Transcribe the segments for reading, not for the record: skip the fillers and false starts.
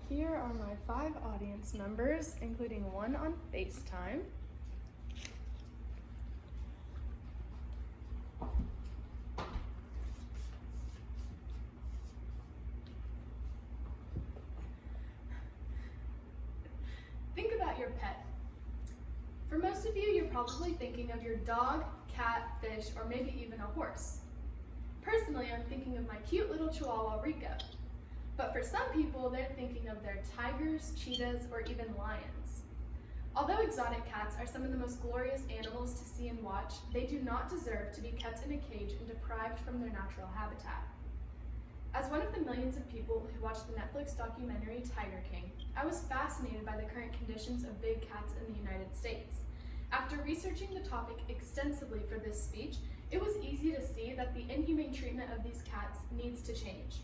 Here are my 5 audience members, including one on FaceTime. Think about your pet. For most of you, you're probably thinking of your dog, cat, fish, or maybe even a horse. Personally, I'm thinking of my cute little Chihuahua, Rico. But for some people, they're thinking of their tigers, cheetahs, or even lions. Although exotic cats are some of the most glorious animals to see and watch, they do not deserve to be kept in a cage and deprived from their natural habitat. As one of the millions of people who watched the Netflix documentary Tiger King, I was fascinated by the current conditions of big cats in the United States. After researching the topic extensively for this speech, it was easy to see that the inhumane treatment of these cats needs to change.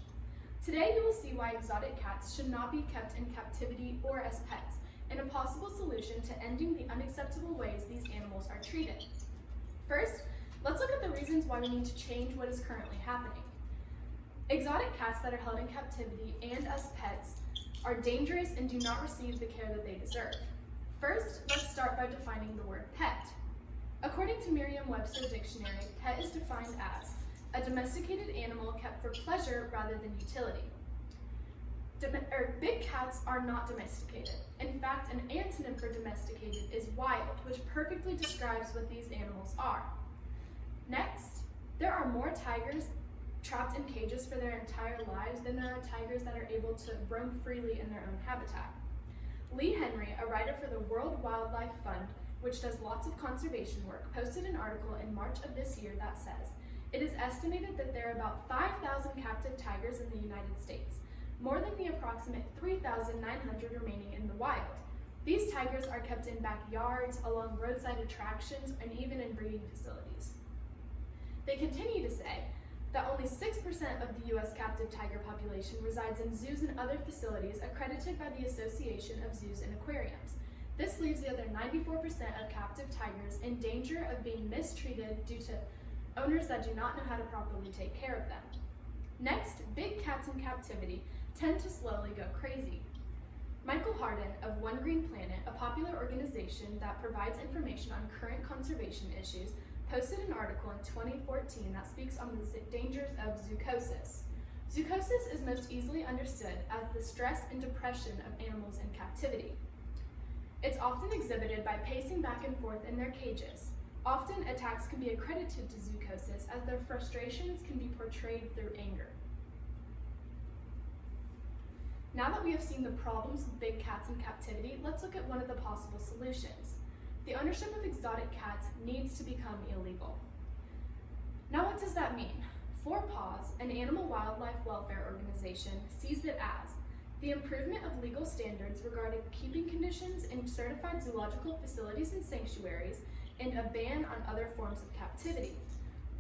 Today you will see why exotic cats should not be kept in captivity or as pets, and a possible solution to ending the unacceptable ways these animals are treated. First, let's look at the reasons why we need to change what is currently happening. Exotic cats that are held in captivity and as pets are dangerous and do not receive the care that they deserve. First, let's start by defining the word pet. According to Merriam-Webster Dictionary, pet is defined as a domesticated animal kept for pleasure rather than utility. Big cats are not domesticated. In fact, an antonym for domesticated is wild, which perfectly describes what these animals are. Next, there are more tigers trapped in cages for their entire lives than there are tigers that are able to roam freely in their own habitat. Lee Henry, a writer for the World Wildlife Fund, which does lots of conservation work, posted an article in March of this year that says, "It is estimated that there are about 5,000 captive tigers in the United States, more than the approximate 3,900 remaining in the wild. These tigers are kept in backyards, along roadside attractions, and even in breeding facilities." They continue to say that only 6% of the U.S. captive tiger population resides in zoos and other facilities accredited by the Association of Zoos and Aquariums. This leaves the other 94% of captive tigers in danger of being mistreated due to owners that do not know how to properly take care of them. Next, big cats in captivity tend to slowly go crazy. Michael Hardin of One Green Planet, a popular organization that provides information on current conservation issues, posted an article in 2014 that speaks on the dangers of zoochosis. Zoochosis is most easily understood as the stress and depression of animals in captivity. It's often exhibited by pacing back and forth in their cages. Often, attacks can be accredited to zoochosis as their frustrations can be portrayed through anger. Now that we have seen the problems with big cats in captivity, let's look at one of the possible solutions. The ownership of exotic cats needs to become illegal. Now, what does that mean? 4Paws, an animal wildlife welfare organization, sees it as the improvement of legal standards regarding keeping conditions in certified zoological facilities and sanctuaries, and a ban on other forms of captivity.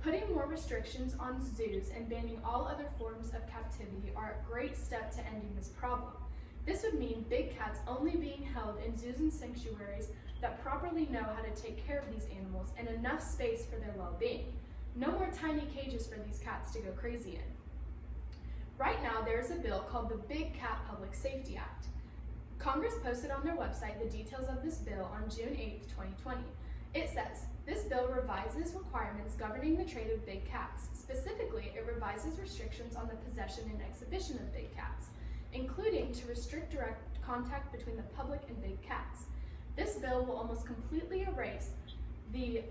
Putting more restrictions on zoos and banning all other forms of captivity are a great step to ending this problem. This would mean big cats only being held in zoos and sanctuaries that properly know how to take care of these animals and enough space for their well-being. No more tiny cages for these cats to go crazy in. Right now, there is a bill called the Big Cat Public Safety Act. Congress posted on their website the details of this bill on June 8, 2020. It says, this bill revises requirements governing the trade of big cats. Specifically, it revises restrictions on the possession and exhibition of big cats, including to restrict direct contact between the public and big cats. This bill will almost completely erase the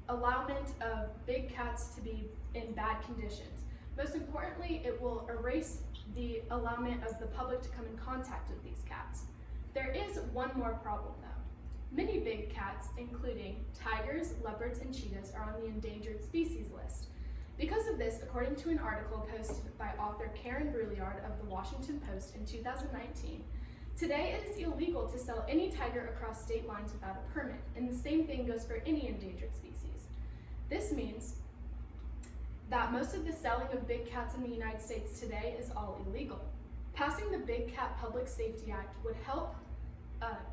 allowment of big cats to be in bad conditions. Most importantly, it will erase the allowment of the public to come in contact with these cats. There is one more problem though. Many big cats, including tigers, leopards, and cheetahs, are on the endangered species list. Because of this, according to an article posted by author Karen Brouillard of the Washington Post in 2019, today it is illegal to sell any tiger across state lines without a permit, and the same thing goes for any endangered species. This means that most of the selling of big cats in the United States today is all illegal. Passing the Big Cat Public Safety Act would help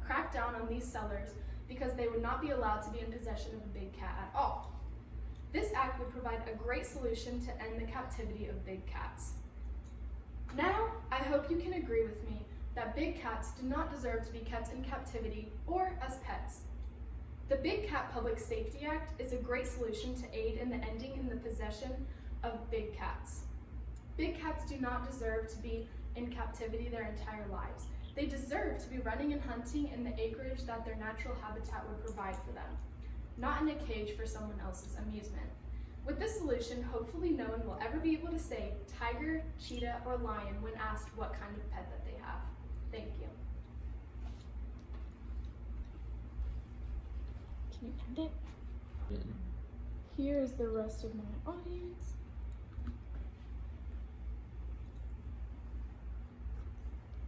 crack down on these sellers because they would not be allowed to be in possession of a big cat at all. This act would provide a great solution to end the captivity of big cats. Now, I hope you can agree with me that big cats do not deserve to be kept in captivity or as pets. The Big Cat Public Safety Act is a great solution to aid in the ending in the possession of big cats. Big cats do not deserve to be in captivity their entire lives. They deserve to be running and hunting in the acreage that their natural habitat would provide for them, not in a cage for someone else's amusement. With this solution, hopefully no one will ever be able to say tiger, cheetah, or lion when asked what kind of pet that they have. Thank you. Can you end it? Here is the rest of my audience.